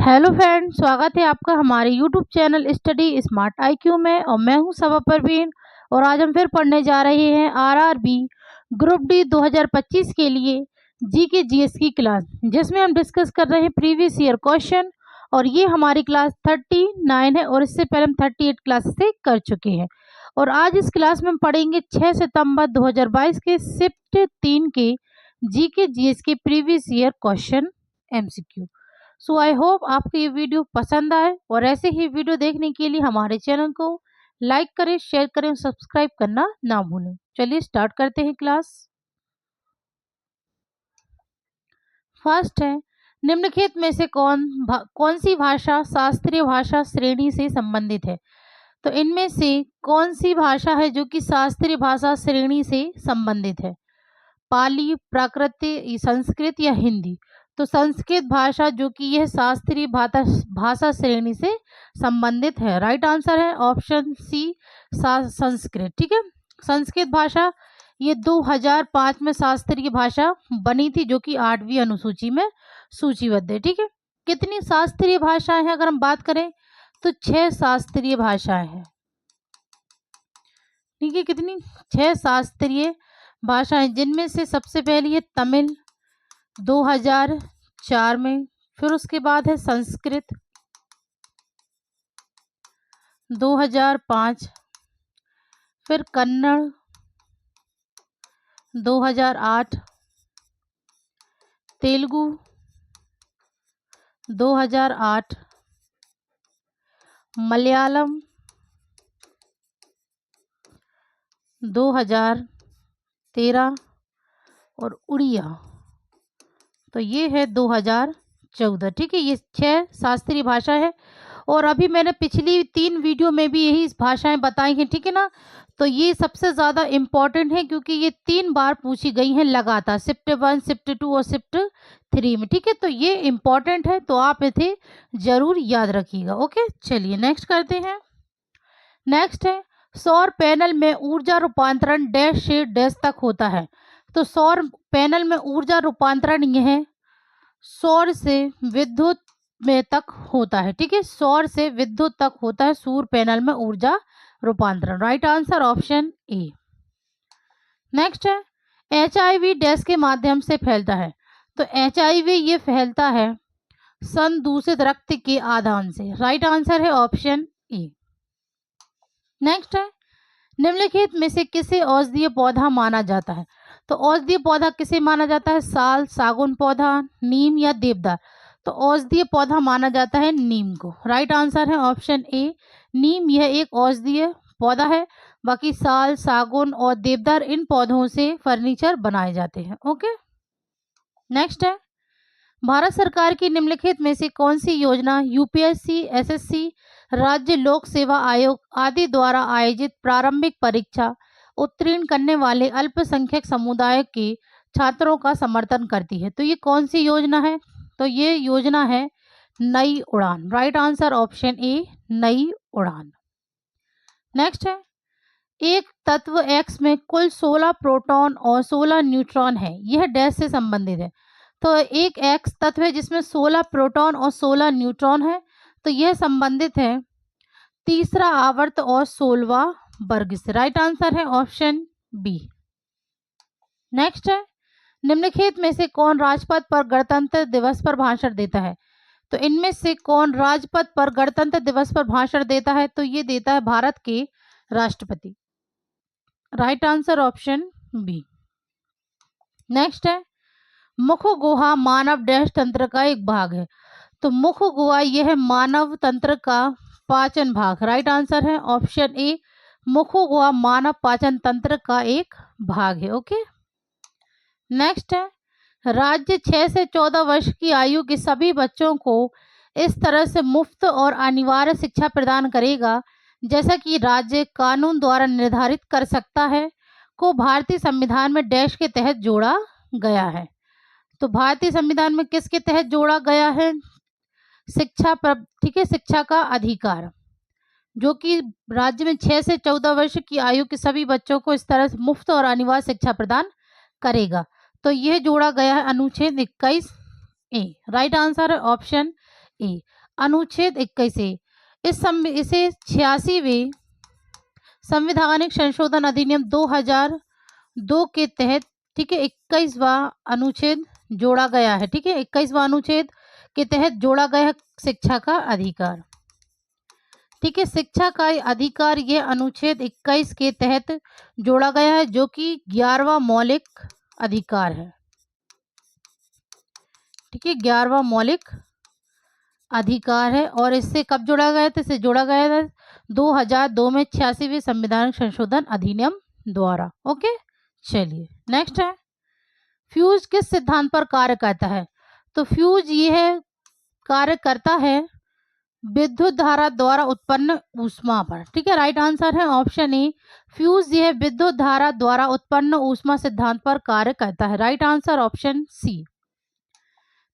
Hello friend, स्वागत है आपका हमारे YouTube channel study smart IQ में। और मैं हूं सबा परवीन। और आज हम फिर पढ़ने जा रहे हैं आरआरबी ग्रुप डी 2025 के लिए जी के जीएस की क्लास, जिसमें हम डिस्कस कर रहे हैं प्रीवियस ईयर क्वेश्चन। और ये हमारी क्लास 39 है और इससे पहले हम 38 क्लास से कर चुके हैं। और आज इस क्लास में हम पढ़ेंगे 6 सितंबर 2022 के शिफ्ट 3 के जी के जीएस के previous year question MCQ. So I hope आपको ये वीडियो पसंद आए, और ऐसे ही वीडियो देखने के लिए हमारे चैनल को लाइक करें, शेयर करें और सब्सक्राइब करना ना भूलें। चलिए स्टार्ट करते हैं क्लास। फर्स्ट है, निम्नलिखित में से कौन सी भाषा शास्त्रीय भाषा श्रेणी से संबंधित है। तो इनमें से कौन सी भाषा है जो कि शास्त्रीय भाषा श्रेणी से संबंधित है? पाली, प्राकृत, संस्कृत या हिंदी? तो संस्कृत भाषा जो कि यह शास्त्रीय भाषा श्रेणी से संबंधित है। राइट आंसर है ऑप्शन सी, संस्कृत। ठीक है, संस्कृत भाषा ये 2005 में शास्त्रीय भाषा बनी थी, जो कि 8वीं अनुसूची में सूचीबद्ध है। ठीक है, कितनी शास्त्रीय भाषाएं हैं अगर हम बात करें तो 6 शास्त्रीय भाषाएं हैं। ठीक है, कितनी? 6 शास्त्रीय भाषाएं, जिनमें से सबसे पहली है तमिल 2004 में, फिर उसके बाद है संस्कृत 2005, फिर कन्नड़ 2008, तेलुगु 2008, मलयालम 2013 और उड़िया तो ये है 2014। ठीक है, ये 6 शास्त्रीय भाषा है। और अभी मैंने पिछली 3 वीडियो में भी यही भाषाएं बताई हैं। ठीक है ना, तो ये सबसे ज़्यादा इम्पॉर्टेंट है क्योंकि ये 3 बार पूछी गई हैं लगातार, शिफ्ट 1, शिफ्ट 2 और शिफ्ट 3 में। ठीक है, तो ये इम्पॉर्टेंट है, तो आप इसे जरूर याद रखिएगा। ओके, चलिए नेक्स्ट करते हैं। नेक्स्ट है, सौर पैनल में ऊर्जा रूपांतरण डैश से डैश तक होता है। तो सौर पैनल में ऊर्जा रूपांतरण यह सौर से विद्युत में तक होता है। ठीक है, सौर से विद्युत तक होता है सौर पैनल में ऊर्जा रूपांतरण। Right answer option A. Next है, एचआईवी डैश के माध्यम से फैलता है। तो एचआईवी ये फैलता है संदूषित रक्त के आदान से। राइट आंसर है ऑप्शन ए। नेक्स्ट है, निम्नलिखित में से किसे औषधीय पौधा माना जाता है? तो औषधीय पौधा किसे माना जाता है? साल, सागौन पौधा, नीम या देवदार? तो औषधीय पौधा माना जाता है नीम को। राइट आंसर है ऑप्शन ए, नीम यह एक औषधीय पौधा है। बाकी साल, सागौन और देवदार इन पौधों से फर्नीचर बनाए जाते हैं। ओके, नेक्स्ट है, भारत सरकार की निम्नलिखित में से कौन सी योजना यूपीएससी, एसएससी, राज्य लोक सेवा आयोग आदि द्वारा आयोजित प्रारंभिक परीक्षा उत्तीर्ण करने वाले अल्पसंख्यक समुदाय के छात्रों का समर्थन करती है? तो ये कौन सी योजना है? तो ये योजना है नई उड़ान। राइट आंसर ऑप्शन ए, नई उड़ान। नेक्स्ट है, एक तत्व एक्स में कुल 16 प्रोटॉन और 16 न्यूट्रॉन है, यह डैश से संबंधित है। तो एक एक्स तत्व है जिसमें 16 प्रोटॉन और 16 न्यूट्रॉन है, तो यह संबंधित है तीसरा आवर्त और 16वां वर्ग से। राइट आंसर है ऑप्शन बी। नेक्स्ट है, निम्नलिखित में से कौन राजपथ पर गणतंत्र दिवस पर भाषण देता है? तो इनमें से कौन राजपथ पर गणतंत्र दिवस पर भाषण देता है? तो ये देता है भारत के राष्ट्रपति। Right answer option B. Next है, मुख गुहा मानव डैश तंत्र का एक भाग है। तो मुख गुहा यह मानव तंत्र का पाचन भाग। राइट आंसर है ऑप्शन ए, मुख गुहा मानव पाचन तंत्र का एक भाग है। ओके, नेक्स्ट है, राज्य 6 से 14 वर्ष की आयु के सभी बच्चों को इस तरह से मुफ्त और अनिवार्य शिक्षा प्रदान करेगा जैसा कि राज्य कानून द्वारा निर्धारित कर सकता है, को भारतीय संविधान में डैश के तहत जोड़ा गया है। तो भारतीय संविधान में किसके तहत जोड़ा गया है? शिक्षा पर। ठीक है, शिक्षा का अधिकार, जो कि राज्य में 6 से 14 वर्ष की आयु के सभी बच्चों को इस तरह से मुफ्त और अनिवार्य शिक्षा प्रदान करेगा। तो यह जोड़ा गया है अनुच्छेद 21 ए। राइट आंसर है ऑप्शन ए। अनुच्छेद 21 से इसे 86वें संवैधानिक संशोधन अधिनियम 2002 के तहत, ठीक है, 21वां अनुच्छेद जोड़ा गया है। ठीक है, 21वां अनुच्छेद के तहत जोड़ा गया है शिक्षा का अधिकार। ठीक है, शिक्षा का अधिकार ये अनुच्छेद 21 के तहत जोड़ा गया है, जो कि 11वां मौलिक अधिकार है। ठीक है, 11वां मौलिक अधिकार है। और इससे कब जोड़ा गया था? इसे जोड़ा गया था 2002 में 86वें संविधान संशोधन अधिनियम द्वारा। ओके, चलिए नेक्स्ट है, फ्यूज किस सिद्धांत पर कार्य करता है? तो फ्यूज ये है कार्य करता है विद्युत धारा द्वारा उत्पन्न ऊष्मा पर। ठीक है, राइट आंसर है ऑप्शन ए, फ्यूज ये विद्युत धारा द्वारा उत्पन्न ऊष्मा सिद्धांत पर कार्य करता है। Right answer option C.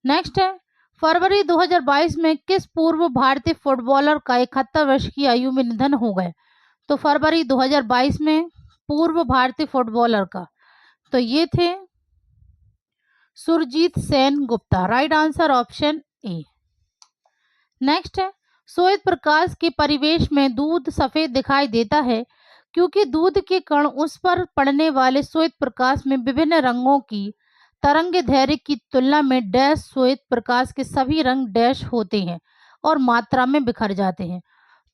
Next है, फरवरी 2022 में किस पूर्व भारतीय फुटबॉलर का 71 वर्ष की आयु में निधन हो गए? तो फरवरी 2022 में पूर्व भारतीय फुटबॉलर का, तो ये थे Surjit Sen Gupta. Right answer option A. Next है, श्वेत प्रकाश के परिवेश में दूध सफेद दिखाई देता है क्योंकि दूध के कण उस पर पड़ने वाले श्वेत प्रकाश में विभिन्न रंगों की तरंग दैर्घ्य की तुलना में डैश श्वेत प्रकाश के सभी रंग डैश होते हैं और मात्रा में बिखर जाते हैं।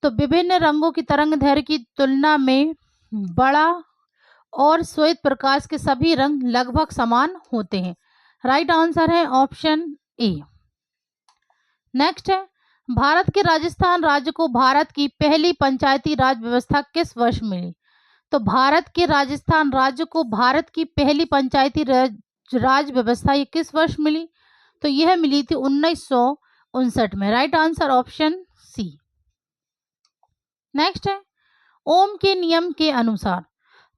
तो विभिन्न रंगों की तरंग दैर्घ्य की तुलना में बड़ा और श्वेत प्रकाश के सभी रंग लगभग समान होते हैं। राइट आंसर है ऑप्शन ए। नेक्स्ट है, भारत के राजस्थान राज्य को भारत की पहली पंचायती राज व्यवस्था किस वर्ष मिली? तो भारत के राजस्थान राज्य को भारत की पहली पंचायती राज व्यवस्था ये किस वर्ष मिली? तो यह मिली थी 1959 में। Right answer option C. Next है, ओम के नियम के अनुसार,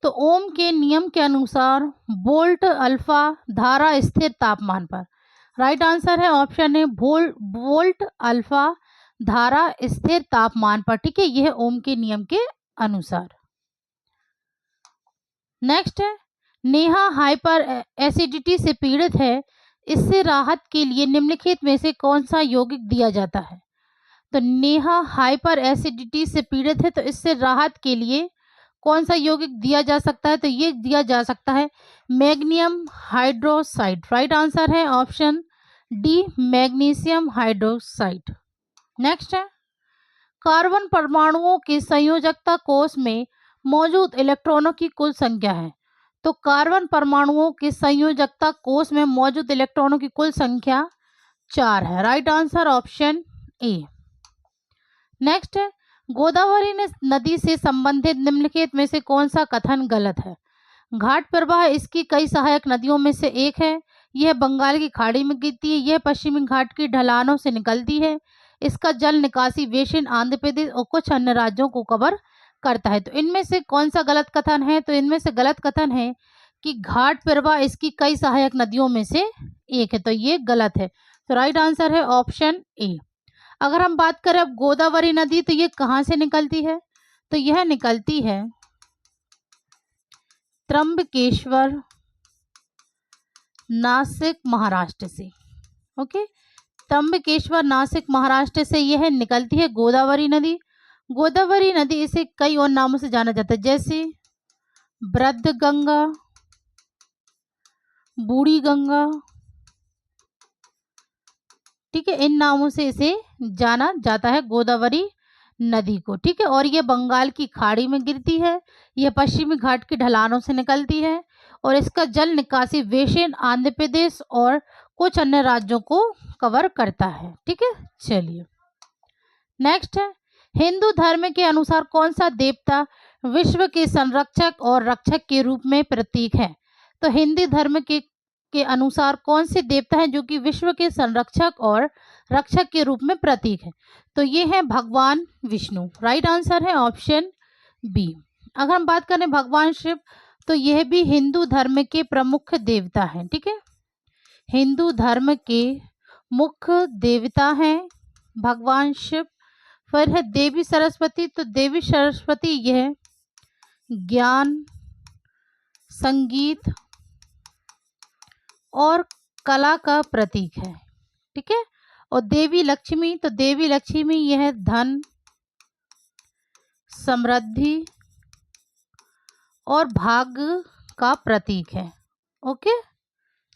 तो ओम के नियम के अनुसार वोल्ट अल्फा धारा स्थिर तापमान पर। राइट आंसर है ऑप्शन ए, वोल्ट अल्फा धारा स्थिर तापमान पर। ठीक है, यह ओम के नियम के अनुसार। नेक्स्ट है, नेहा हाइपर एसिडिटी से पीड़ित है, इससे राहत के लिए निम्नलिखित में से कौन सा यौगिक दिया जाता है? तो नेहा हाइपर एसिडिटी से पीड़ित है, तो इससे राहत के लिए कौन सा यौगिक दिया जा सकता है? तो ये दिया जा सकता है मैग्नीशियम हाइड्रोक्साइड। राइट आंसर है option D, magnesium hydroxide. Next है, कार्बन परमाणुओं के संयोजकता कोष में मौजूद इलेक्ट्रॉनों की कुल संख्या है। तो कार्बन परमाणुओं के संयोजकता कोष में मौजूद इलेक्ट्रॉनों की कुल संख्या 4 है। Right answer option A. Next है, गोदावरी नदी से संबंधित निम्नलिखित में से कौन सा कथन गलत है? घाट प्रवाह इसकी कई सहायक नदियों में से एक है, यह बंगाल की खाड़ी में गिरती है, यह पश्चिमी घाट की ढलानों से निकलती है, इसका जल निकासी बेसिन आंध्र प्रदेश और कुछ अन्य राज्यों को कवर करता है। तो इनमें से कौन सा गलत कथन है? तो इनमें से गलत कथन है कि घाट प्रवाह इसकी कई सहायक नदियों में से एक है, तो ये गलत है। तो राइट आंसर है ऑप्शन ए। अगर हम बात करें अब गोदावरी नदी, तो ये कहाँ से निकलती है? तो यह निकलती है त्र्यंबकेश्वर, नासिक, महाराष्ट्र से। ओके, त्र्यंबकेश्वर, नासिक, महाराष्ट्र से यह निकलती है गोदावरी नदी। गोदावरी नदी इसे कई और नामों से जाना जाता है, जैसे वृद्ध गंगा, बूढ़ी गंगा। ठीक है, इन नामों से इसे जाना जाता है गोदावरी नदी को। ठीक है, और ये बंगाल की खाड़ी में गिरती है, यह पश्चिमी घाट की ढलानों से निकलती है और इसका जल निकासी बेसिन आंध्र प्रदेश और कुछ अन्य राज्यों को कवर करता है। ठीक है, चलिए नेक्स्ट है, हिंदू धर्म के अनुसार कौन सा देवता विश्व के संरक्षक और रक्षक के रूप में प्रतीक है? तो हिंदू धर्म के अनुसार कौन से देवता हैं जो कि विश्व के संरक्षक और रक्षक के रूप में प्रतीक है? तो ये है भगवान विष्णु। राइट आंसर है ऑप्शन बी। अगर हम बात करें भगवान शिव, तो यह भी हिंदू धर्म के प्रमुख देवता हैं। ठीक है, हिंदू धर्म के मुख्य देवता हैं भगवान शिव। फिर है देवी सरस्वती, तो देवी सरस्वती यह ज्ञान, संगीत और कला का प्रतीक है। ठीक है, और देवी लक्ष्मी, तो देवी लक्ष्मी यह धन, समृद्धि और भाग्य का प्रतीक है। ओके,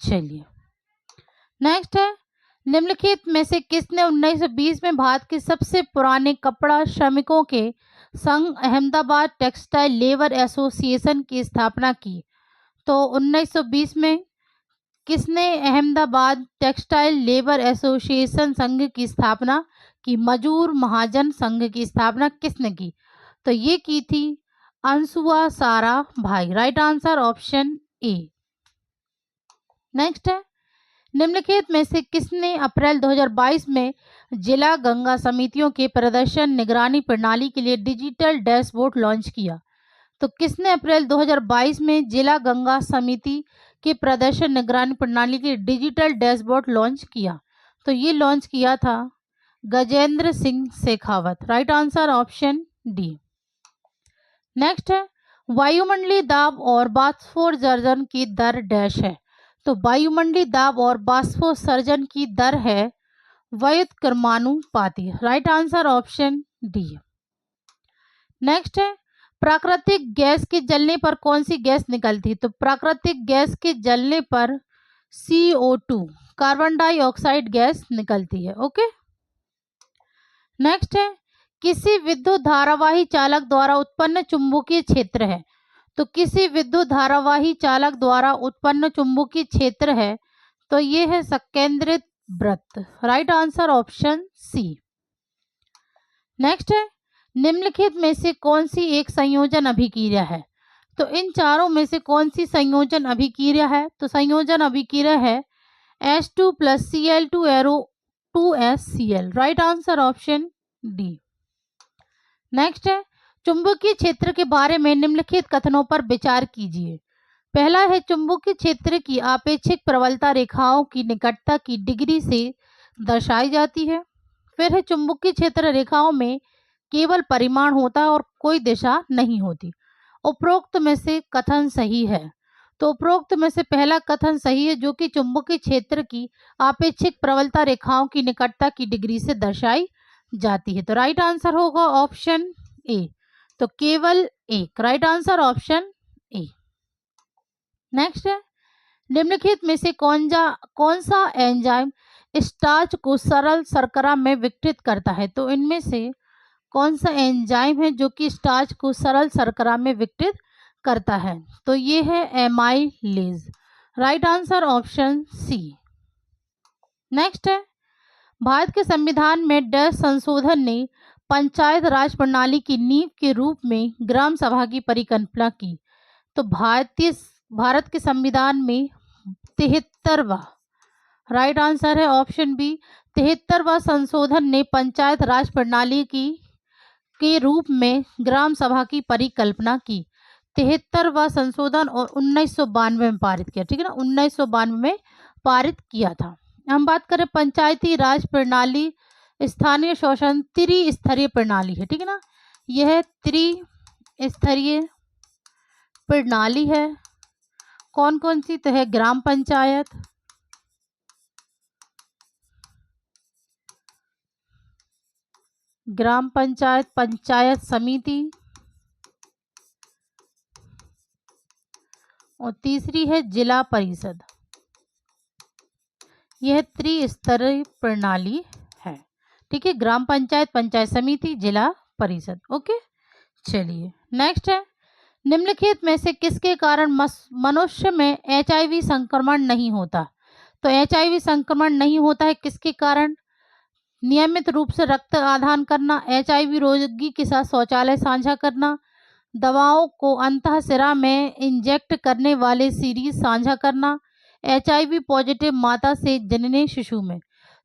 चलिए नेक्स्ट है, निम्नलिखित में से किसने 1920 में भारत के सबसे पुराने कपड़ा श्रमिकों के संघ अहमदाबाद टेक्सटाइल लेबर एसोसिएशन की स्थापना की? तो 1920 में किसने अहमदाबाद टेक्सटाइल लेबर एसोसिएशन संघ की स्थापना की? मजूर महाजन संघ की स्थापना किसने की? तो ये की थी अंसुआ सारा भाई। Right answer option A. Next है, निम्नलिखित में से किसने अप्रैल 2022 में जिला गंगा समितियों के प्रदर्शन निगरानी प्रणाली के लिए डिजिटल डैशबोर्ड लॉन्च किया? तो किसने अप्रैल 2022 में जिला गंगा समिति के प्रदर्शन निगरानी प्रणाली के डिजिटल डैशबोर्ड लॉन्च किया? तो ये लॉन्च किया था Gajendra Singh Shekhawat. Right answer option D. Next है, वायुमंडलीय दाब और बाष्पोत्सर्जन की दर डैश है? तो वायुमंडलीय दाब और बाष्पोत्सर्जन की दर है व्युत्क्रमानुपाती। Right answer option D. Next है, प्राकृतिक गैस के जलने पर कौन सी गैस निकलती है? तो प्राकृतिक गैस के जलने पर CO2 कार्बन डाइऑक्साइड गैस निकलती है। ओके, नेक्स्ट है, किसी विद्युत धारावाही चालक द्वारा उत्पन्न चुंबकीय क्षेत्र है? तो किसी विद्युत धारावाही चालक द्वारा उत्पन्न चुंबकीय क्षेत्र है, तो ये है संकेंद्रित वृत्त। Right answer option C. Next है, निम्नलिखित में से कौन सी एक संयोजन अभिक्रिया है? तो इन चारों में से कौन सी संयोजन अभिक्रिया है? तो संयोजन अभिक्रिया है H2 + Cl2 arrow 2HCl। Right answer option D. Next है, चुंबकीय क्षेत्र के बारे में निम्नलिखित कथनों पर विचार कीजिए। पहला है, चुंबकीय क्षेत्र की आपेक्षिक प्रबलता रेखाओं की निकटता की डिग्री से दर्शाई जाती है। फिर है, चुंबकीय क्षेत्र रेखाओं में केवल परिमाण होता है और कोई दिशा नहीं होती। उपरोक्त में से कथन सही है? तो उपरोक्त में से पहला कथन सही है, जो कि चुंबकीय क्षेत्र की आपेक्षिक प्रबलता रेखाओं की निकटता की डिग्री से दर्शाई जाती है। तो राइट आंसर होगा ऑप्शन ए, तो केवल एक। Right answer option A. Next है, निम्नलिखित में से कौन सा एंजाइम स्टार्च को सरल शर्करा में विघटित करता है? तो इनमें से कौन सा एंजाइम है जो कि स्टार्च को सरल शर्करा में विघटित करता है? तो ये है amylase. Right answer option C. Next है, भारत के संविधान में डैश संशोधन ने पंचायत राज प्रणाली की नींव के रूप में ग्राम सभा की परिकल्पना की? तो भारत के संविधान में 73वां, राइट आंसर है ऑप्शन बी, 73वां संशोधन ने पंचायत राज प्रणाली के रूप में ग्राम सभा की परिकल्पना की। 73वां संशोधन और 1992 में पारित किया। ठीक है ना, 1992 में पारित किया था। हम बात करें पंचायती राज प्रणाली, स्थानीय शासन त्रिस्तरीय प्रणाली है। ठीक है ना, यह त्रिस्तरीय प्रणाली है। कौन कौन सी? तो है ग्राम पंचायत, पंचायत समिति, और तीसरी है जिला परिषद। यह त्रिस्तरीय प्रणाली है। ठीक है, ग्राम पंचायत, पंचायत समिति, जिला परिषद। ओके, चलिए नेक्स्ट है, निम्नलिखित में से किसके कारण मनुष्य में HIV संक्रमण नहीं होता? तो HIV संक्रमण नहीं होता है किसके कारण? नियमित रूप से रक्त आदान करना, HIV रोगी के साथ शौचालय साझा करना, दवाओं को अंतःशिरा में इंजेक्ट करने वाले सीरीज साझा करना, HIV पॉजिटिव माता से जनने शिशु में।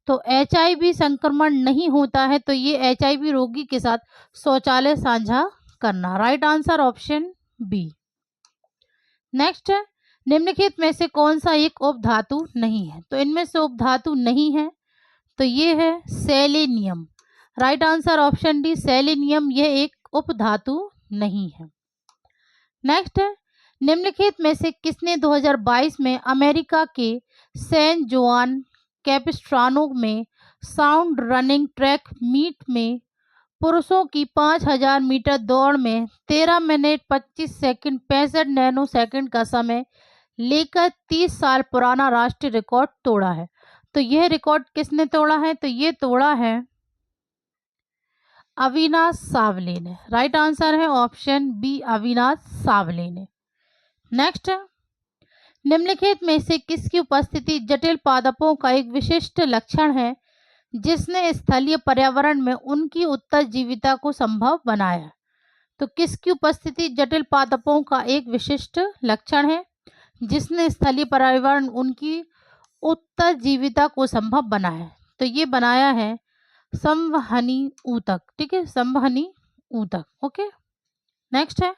तो HIV संक्रमण नहीं होता है, तो ये HIV रोगी के साथ शौचालय साझा करना। Right answer option B. Next है, निम्नलिखित में से कौन सा एक उपधातु नहीं है? तो इनमें से उपधातु नहीं है, तो ये है selenium. Right answer option D, selenium यह एक उपधातु नहीं है। नेक्स्ट है, निम्नलिखित में से किसने 2022 में अमेरिका के सैन जुआन कैपिस्ट्रानो में साउंड रनिंग ट्रैक मीट में पुरुषों की 5000 मीटर दौड़ में 13 मिनट 25 सेकंड 65 नैनो सेकंड का समय लेकर 30 साल पुराना राष्ट्रीय रिकॉर्ड तोड़ा है। तो यह रिकॉर्ड किसने तोड़ा है? तो ये तोड़ा है अविनाश सावले ने। राइट आंसर है ऑप्शन बी, अविनाश सावले ने। नेक्स्ट, निम्नलिखित में से किसकी उपस्थिति जटिल पादपों का एक विशिष्ट लक्षण है जिसने स्थलीय पर्यावरण में उनकी उत्तरजीविता को संभव बनाया? तो किसकी उपस्थिति जटिल पादपों का एक विशिष्ट लक्षण है जिसने स्थलीय पर्यावरण उनकी उत्तरजीविता को संभव बनाया? तो ये बनाया है संवहनी ऊतक। ठीक है, संवहनी ऊतक। ओके, नेक्स्ट है,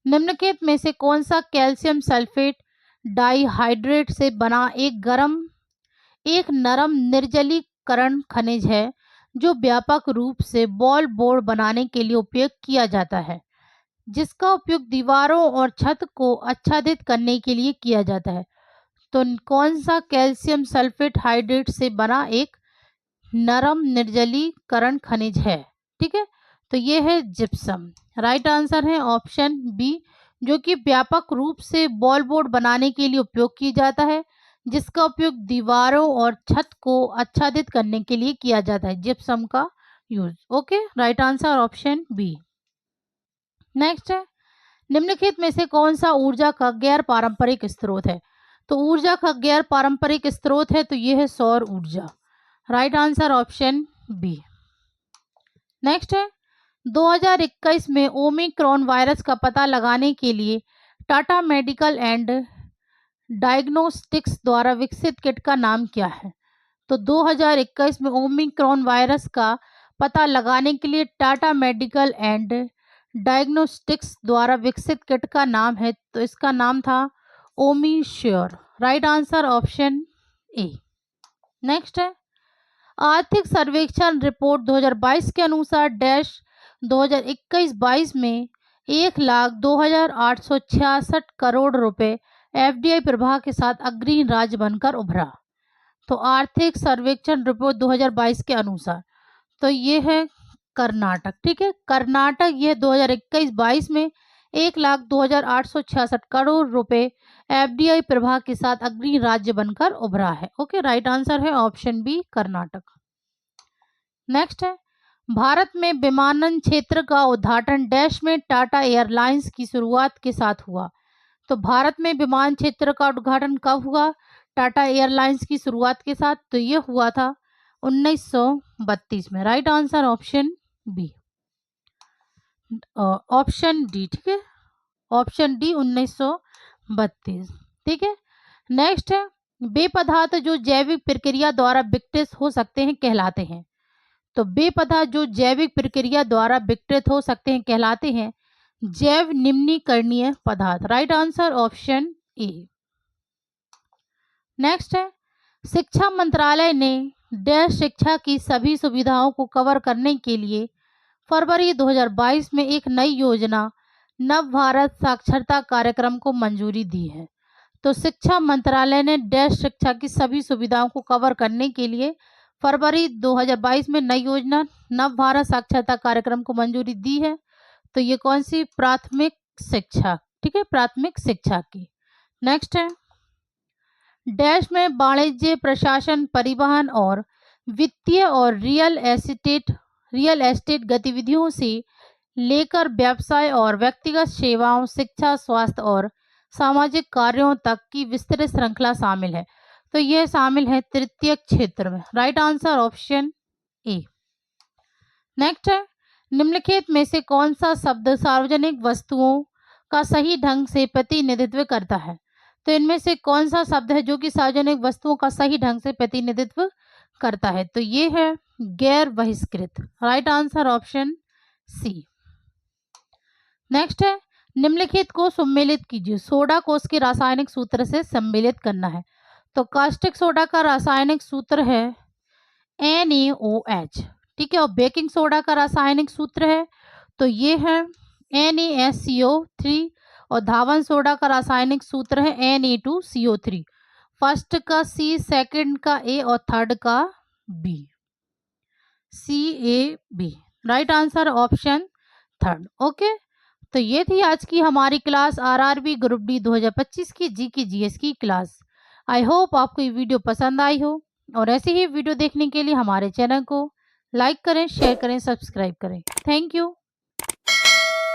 निम्नलिखित में से कौन सा कैल्शियम सल्फेट डाइहाइड्रेट से बना एक नरम निर्जलीकरण खनिज है जो व्यापक रूप से बॉल बोर्ड बनाने के लिए उपयोग किया जाता है, जिसका उपयोग दीवारों और छत को आच्छादित करने के लिए किया जाता है? तो कौन सा कैल्शियम सल्फेट हाइड्रेट से बना एक नरम निर्जलीकरण खनिज है? ठीक है, तो ये है जिप्सम। राइट आंसर है ऑप्शन बी, जो कि व्यापक रूप से बॉल बोर्ड बनाने के लिए उपयोग किया जाता है, जिसका उपयोग दीवारों और छत को आच्छादित करने के लिए किया जाता है, जिप्सम का use. Okay, right answer option B. Next है, निम्नलिखित में से कौन सा ऊर्जा का गैर पारंपरिक स्रोत है? तो ऊर्जा का गैर पारंपरिक स्रोत है तो यह है सौर ऊर्जा। Right answer option B. Next है, 2021 में ओमिक्रॉन वायरस का पता लगाने के लिए टाटा मेडिकल एंड डायग्नोस्टिक्स द्वारा विकसित किट का नाम क्या है? तो 2021 में ओमिक्रॉन वायरस का पता लगाने के लिए टाटा मेडिकल एंड डायग्नोस्टिक्स द्वारा विकसित किट का नाम है, तो इसका नाम था ओमीश्योर। Right answer option A. Next है, आर्थिक सर्वेक्षण रिपोर्ट 2022 के अनुसार डैश 2021-22 में 1,02,866 करोड़ रुपए एफडीआई प्रवाह के साथ अग्रणी राज्य बनकर उभरा। तो आर्थिक सर्वेक्षण रिपोर्ट 2022 के अनुसार, तो ये है कर्नाटक। ठीक है, कर्नाटक ये 2021-22 में 1,02,866 करोड़ रुपए एफडीआई प्रवाह के साथ अग्रणी राज्य बनकर उभरा है। ओके, राइट आंसर है ऑप्शन बी, कर्नाटक। नेक्स्ट है, भारत में विमानन क्षेत्र का उद्घाटन डैश में टाटा एयरलाइंस की शुरुआत के साथ हुआ। तो भारत में विमान क्षेत्र का उद्घाटन कब हुआ टाटा एयरलाइंस की शुरुआत के साथ? तो ये हुआ था 1932 में। Right answer option B, option D. ठीक है, ऑप्शन डी 1932। ठीक है, नेक्स्ट है, वे पदार्थ जो जैविक प्रक्रिया द्वारा विकसित हो सकते हैं कहलाते हैं। तो वे पदार्थ जो जैविक प्रक्रिया द्वारा विकसित हो सकते हैं कहलाते हैं जैव निम्नीकरणीय पदार्थ। Right answer option A. Next है, शिक्षा मंत्रालय ने डैश शिक्षा की सभी सुविधाओं को कवर करने के लिए फरवरी 2022 में एक नई योजना नव भारत साक्षरता कार्यक्रम को मंजूरी दी है। तो शिक्षा मंत्रालय ने डैश शिक्षा की सभी सुविधाओं को कवर करने के लिए फरवरी 2022 में नई योजना नव भारत साक्षरता कार्यक्रम को मंजूरी दी है। तो ये कौन सी? प्राथमिक शिक्षा। ठीक है, प्राथमिक शिक्षा की। नेक्स्ट है, डैश में वाणिज्य, प्रशासन, परिवहन और वित्तीय और रियल एस्टेट गतिविधियों से लेकर व्यवसाय और व्यक्तिगत सेवाओं, शिक्षा, स्वास्थ्य और सामाजिक कार्यों तक की विस्तृत श्रृंखला शामिल है। तो यह शामिल है तृतीय क्षेत्र में। Right answer option A. Next है, निम्नलिखित में से कौन सा शब्द सार्वजनिक वस्तुओं का सही ढंग से प्रतिनिधित्व करता है? तो इनमें से कौन सा शब्द है जो कि सार्वजनिक वस्तुओं का सही ढंग से प्रतिनिधित्व करता है? तो ये है गैर बहिष्कृत। Right answer option C. Next है, निम्नलिखित को सम्मिलित कीजिए। सोडा को उसके रासायनिक सूत्र से सम्मिलित करना है। तो कास्टिक सोडा का रासायनिक सूत्र है NaOH। ठीक है, और बेकिंग सोडा का रासायनिक सूत्र है तो ये है NaSCO3 और धावन सोडा का रासायनिक सूत्र है Na2CO3। फर्स्ट का C, सेकंड का A और थर्ड का B। CAB। Right answer option third. Okay, तो ये थी आज की हमारी क्लास RRB ग्रुप डी 2025 की जी की GS की क्लास। आई होप आपको ये वीडियो पसंद आई हो, और ऐसे ही वीडियो देखने के लिए हमारे चैनल को लाइक करें, शेयर करें, सब्सक्राइब करें। Thank you.